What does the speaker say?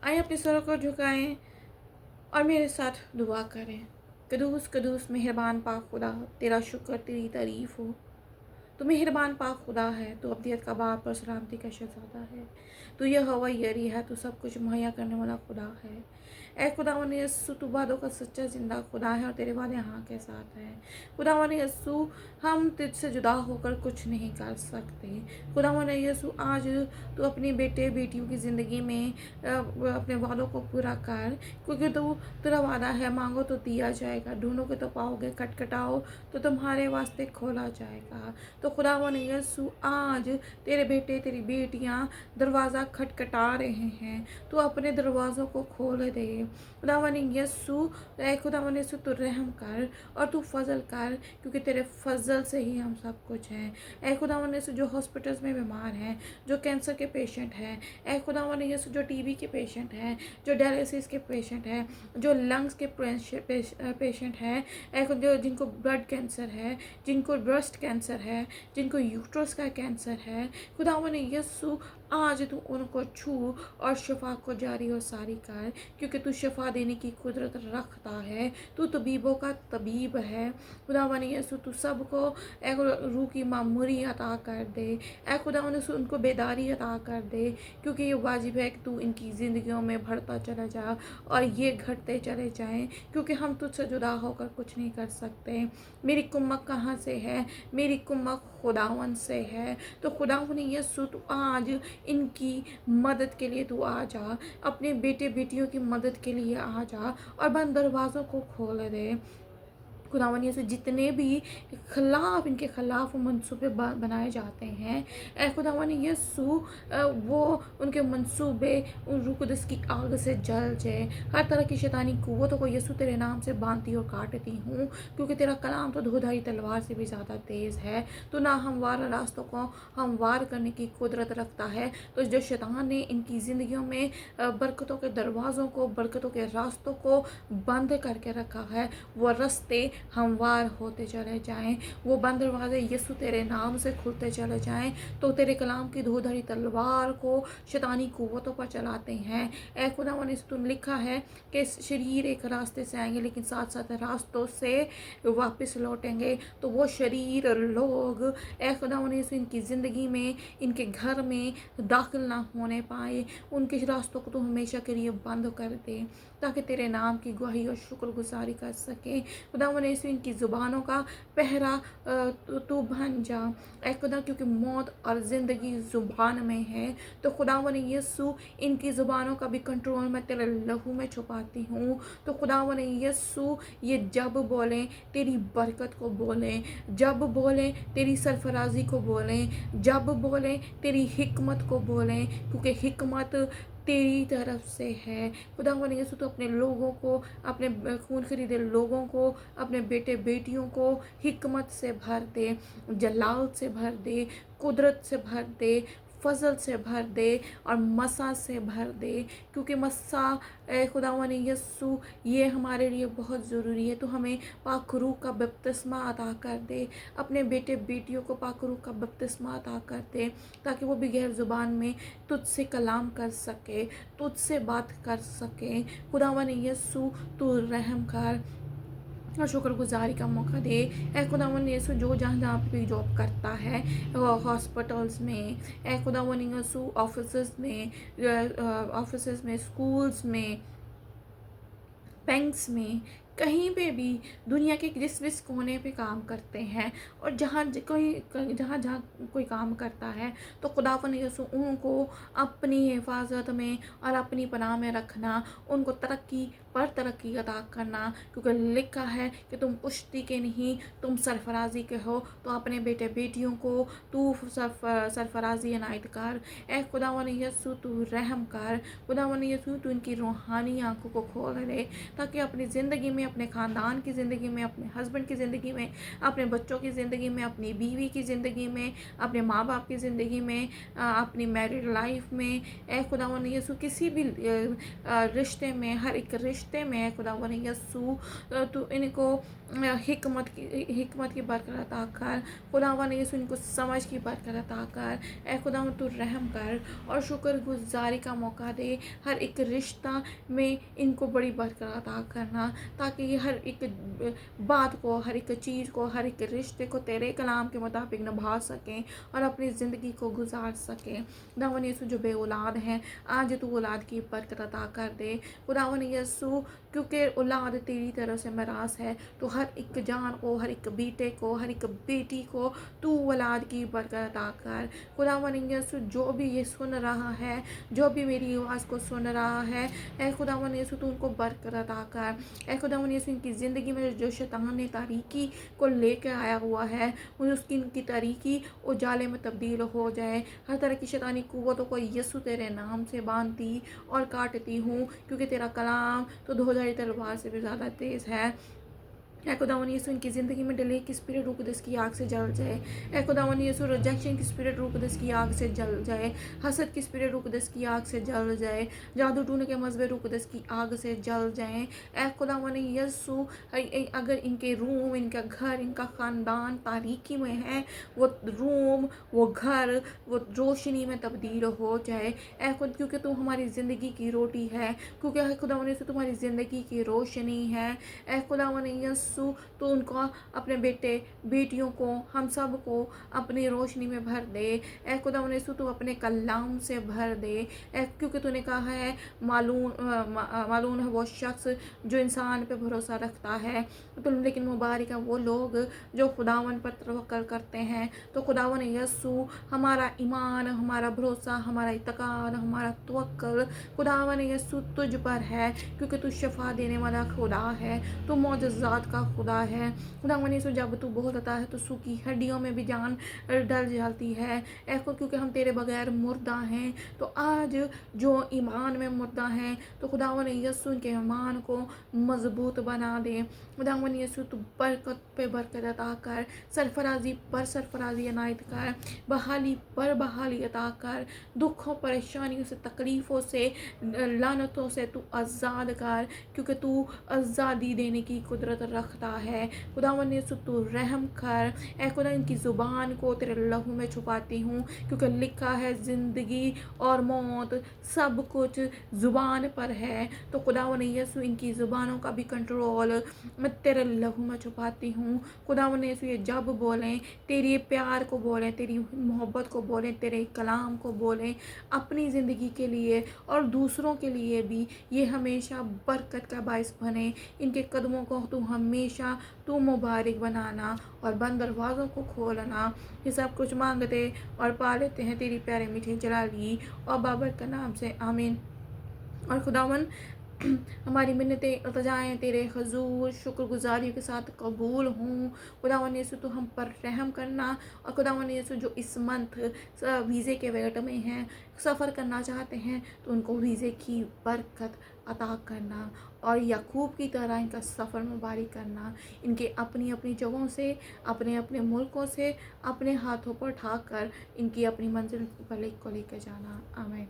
आइए अपने सरों को झुकाएं और मेरे साथ दुआ करें। कदूस कदूस मेहरबान पाक खुदा, तेरा शुक्र तेरी तारीफ़ हो। तो मेहरबान पाक खुदा है, तो अब्दियत का बाप और सलामती का शहज़ादा है। तो यह हवा यरी है, तो सब कुछ मुहैया करने वाला खुदा है। ए खुदावन यस्सु, तू वादों का सच्चा ज़िंदा खुदा है और तेरे वादे हाँ के साथ हैं। खुदावन यस्सु, हम तुझसे जुदा होकर कुछ नहीं कर सकते। खुदावन यस्सु, आज तू अपने बेटे बेटियों की ज़िंदगी में अपने वादों को पूरा कर, क्योंकि तेरा वादा है, मांगो तो दिया जाएगा, ढूंढोगे तो पाओगे, खटखटाओ तो तुम्हारे वास्ते खोला जाएगा। तो खुदावन यस्सु, आज तेरे बेटे तेरी बेटियां दरवाज़ा खटखटा रहे हैं, तू अपने दरवाज़ों को खोल दे। खुदावन यस्सु, ऐ खुदावन यस्सु, तू रहम कर और तू फजल कर, क्योंकि तेरे फजल से ही हम सब कुछ हैं। ऐ खुदावन यस्सु, जो हॉस्पिटल्स में बीमार हैं, जो कैंसर के पेशेंट हैं, ऐ खुदावन यस्सु, जो टीबी के पेशेंट हैं, जो डायलिसिस के पेशेंट हैं, जो लंग्स के पेशेंट हैं, जो जिनको ब्लड कैंसर है, जिनको ब्रेस्ट कैंसर है, जिनको यूट्रस का कैंसर है, खुदावन यस्सु, आज तू उनको छू और शिफा को जारी और सारी कर, क्योंकि तू शिफा देने की कुदरत रखता है। तू तबीबों का तबीब है। खुदावन यस्सु, तू सबको रूह की मामूरी अता कर दे। ऐ खुदावन यस्सु, उनको बेदारी अता कर दे, क्योंकि ये वाजिब है कि तू इनकी ज़िंदगियों में बढ़ता चला जा और ये घटते चले जाएं, क्योंकि हम तुझसे जुदा होकर कुछ नहीं कर सकते। मेरी कुम्मक कहाँ से है? मेरी कुम्मक खुदावन से है। तो खुदावन यस्सु, तू आज इनकी मदद के लिए तू आ जा, अपने बेटे बेटियों की मदद के लिए आ जा और बंद दरवाज़ों को खोल दे। खुदावन यीशु, जितने भी खिलाफ इनके खिलाफ मंसूबे बनाए जाते हैं, ए खुदावन यीशु, वो उनके मंसूबे रूह कुदस की आग से जल जाए। हर तरह की शैतानी कुव्वतों को यीशु तेरे नाम से बांधती और काटती हूँ, क्योंकि तेरा कलाम तो धोधारी तलवार से भी ज़्यादा तेज़ है। तो ना हमवार रास्तों को हमवार करने की कुदरत रखता है। तो जो शैतान ने इनकी ज़िंदगियों में बरकतों के दरवाज़ों को, बरकतों के रास्तों को बंद करके रखा है, वो रास्ते हमवार होते चले जाएं, वो बंद दरवाजे यीशु तेरे नाम से खुलते चले जाएं। तो तेरे कलाम की धोधारी तलवार को शैतानी कुव्वतों पर चलाते हैं। ऐ खुदावन यीशु, तुम लिखा है कि शरीर एक रास्ते से आएंगे, लेकिन साथ साथ रास्तों से वापस लौटेंगे। तो वो शरीर और लोग, ऐ खुदावन यीशु, इनकी ज़िंदगी में, इनके घर में दाखिल ना होने पाए। उनके रास्तों को तो हमेशा के लिए बंद कर दे, ताकि तेरे नाम की गवाही और शुक्रगुजारी कर सके। खुदावन यीशु, इनकी ज़ुबानों का पहरा तू बन जा। ऐ खुदा, क्योंकि मौत और ज़िंदगी ज़ुबान में है। तो खुदावन यीशु, इनकी ज़ुबानों का भी कंट्रोल मैं तेरे लहू में छुपाती हूँ। तो खुदावन यीशु, ये जब बोलें तेरी बरकत को बोलें, जब बोलें तेरी सरफराजी को बोलें, जब बोलें तेरी हिकमत को बोलें, क्योंकि हिकमत तेरी तरफ से है। खुदावन यीशु, तो अपने लोगों को, अपने खून खरीदे लोगों को, अपने बेटे बेटियों को हिकमत से भर दे, जलाल से भर दे, कुदरत से भर दे, फजल से भर दे और मसा से भर दे, क्योंकि मसा, खुदावन यस्सु, ये हमारे लिए बहुत ज़रूरी है। तो हमें पाक रूह का बपतिस्मा अता कर दे, अपने बेटे बेटियों को पाक रूह का बपतिस्मा अता कर दे, ताकि वो भी गैर ज़ुबान में तुझसे कलाम कर सके, तुझसे बात कर सके। खुदावन यस्सु, तू रहम कर और शुक्रगुजारी का मौका दे। ऐ खुदावन यीशु, जो जहाँ जहाँ पे जॉब करता है, हॉस्पिटल्स में, ऐ खुदावन यीशु, ऑफिसेस में, स्कूल्स में, बैंक्स में, कहीं पे भी दुनिया के जिस जिस कोने पे काम करते हैं, और जहाँ जहाँ कोई काम करता है, तो खुदावन यीशु, उनको अपनी हिफाजत में और अपनी पनाह में रखना, उनको तरक्की पर तरक्की अता करना, क्योंकि लिखा है कि तुम पुश्ती के नहीं, तुम सरफराजी के हो। तो अपने बेटे बेटियों को तू सरफराजी अनायत कर। ए खुदावन यीशु, तू रहम कर। खुदावन यीशु, तू इनकी रूहानी आंखों को खोल दे, ताकि अपनी ज़िंदगी में اپنے خاندان کی زندگی میں، اپنے ہسبینڈ کی زندگی میں، اپنے بچوں کی زندگی میں، اپنی بیوی کی زندگی میں، اپنے ماں باپ کی زندگی میں، اپنی میرڈ لائف میں، اے خداوند یسوع کسی بھی رشتے میں، ہر ایک رشتے میں اے خداوند یسوع تو ان کو حکمت کی برکت عطا کر خداوند یسوع، ان کو سمجھ کی برکت عطا کر اے خداوند تو رحم کر اور شکر گزاری کا موقع دے ہر ایک رشتہ میں ان کو بڑی برکت عطا کرنا، تاکہ یہ ہر ایک بات کو، ہر ایک چیز کو، ہر ایک رشتے کو تیرے کلام کے مطابق نبھا سکیں اور اپنی زندگی کو گزار سکیں۔ خداوند یسوع جو بے اولاد ہیں آج تو اولاد کی برکت عطا کر دے خداوند یسوع، کیونکہ اولاد تیری طرف سے میراث ہے، تو ہر ایک جان کو، ہر ایک بیٹے کو، ہر ایک بیٹی کو تو اولاد کی برکت عطا کر خداوند یسوع۔ جو بھی یہ سن رہا ہے، جو بھی میری آواز کو سن رہا ہے اے خداوند یسوع تو ان کو برکت عطا کر اے خداوند یسوع، ان کی زندگی میں جو شیطان نے تاریکی کو لے کے آیا ہوا ہے ان کی تاریکی اجالے میں تبدیل ہو جائے، ہر طرح کی شیطانی قوتوں کو یسوع تیرے نام سے باندھتی اور کاٹتی ہوں، کیونکہ تیرا کلام تو دھوجھاری تلوار سے بھی زیادہ تیز ہے۔ اے خداوند یسوع، ان کی زندگی میں ڈیلے کی اسپرٹ روک دے، اس کی آگ سے جل جائے اے خداوند یسوع۔ ریجیکشن کی اسپرٹ روک دے، اس کی آگ سے جل جائے۔ حسد کی اسپرٹ روک دے، اس کی آگ سے جل جائے۔ جادو ٹونے کے مذبے روک دے، اس کی آگ سے جل جائیں اے خداوند یسوع۔ اگر ان کے روم، ان کا گھر، ان کا خاندان تاریکی میں ہے، وہ روم، وہ گھر، وہ روشنی میں تبدیل ہو جائے اے خود، کیونکہ تو ہماری زندگی کی روٹی ہے، کیونکہ اے خداوند یسوع تمہاری زندگی کی روشنی ہے اے خداوند یسوع۔ تو ان کو، اپنے بیٹے بیٹیوں کو، ہم سب کو اپنی روشنی میں بھر دے اے خداوند یسوع۔ تو اپنے کلام سے بھر دے کیونکہ تو نے کہا ہے معلوم ہے وہ شخص جو انسان پہ بھروسہ رکھتا ہے، لیکن مبارک ہے وہ لوگ جو خداوند پر توکل کرتے ہیں۔ تو خداوند یسوع، ہمارا ایمان، ہمارا بھروسہ، ہمارا اعتقاد، ہمارا توکل خداوند یسوع تجھ پر ہے، کیونکہ تو شفا دینے والا خدا ہے، تو معجزات کا خدا ہے خداوند یسوع۔ جب تو بولتا ہے تو سوکھی ہڈیوں میں بھی جان ڈل جاتی ہے اے خدا، کیونکہ ہم تیرے بغیر مردہ ہیں۔ تو آج جو ایمان میں مردہ ہیں تو خداوند یسوع ان کے ایمان کو مضبوط بنا دے خداوند یسوع۔ تو برکت پہ برکت عطا کر، سرفرازی پر سرفرازی عنایت کر، بحالی پر بحالی عطا کر، دکھوں پریشانیوں سے، تکلیفوں سے، لعنتوں سے تو آزاد کر، کیونکہ تو آزادی دینے کی قدرت رکھتا ہے خداوند یسوع۔ تو رحم کر اے خدا، ان کی زبان کو تیرے لہو میں چھپاتی ہوں، کیونکہ لکھا ہے زندگی اور موت سب کچھ زبان پر ہے۔ تو خداوند یسوع، ان کی زبانوں کا بھی کنٹرول میں تیرے لہو میں چھپاتی ہوں خداوند یسوع۔ یہ جب بولیں تیری پیار کو بولیں، تیری محبت کو بولیں، تیرے کلام کو بولیں اپنی زندگی کے لیے اور دوسروں کے لیے بھی، یہ ہمیشہ برکت کا باعث بنے۔ ان کے قدموں کو تو ہمیشہ تو مبارک بنانا اور بند دروازوں کو کھولنا۔ یہ سب کچھ مانگتے اور پا لیتے ہیں تیری پیارے میٹھے جلالی اور بابر کا نام سے، آمین۔ اور خداوند، ہماری منتیں التجائیں تیرے حضور شکر گزاریوں کے ساتھ قبول ہوں خداوند یسوع۔ تو ہم پر رحم کرنا، اور خداوند یسوع جو اس منتھ ویزے کے ویٹ میں ہیں، سفر کرنا چاہتے ہیں، تو ان کو ویزے کی برکت عطا کرنا اور یعقوب کی طرح ان کا سفر مبارک کرنا، ان کے اپنی اپنی جگہوں سے، اپنے اپنے ملکوں سے اپنے ہاتھوں پر اٹھا کر ان کی اپنی منزل پر لے کے جانا، آمین۔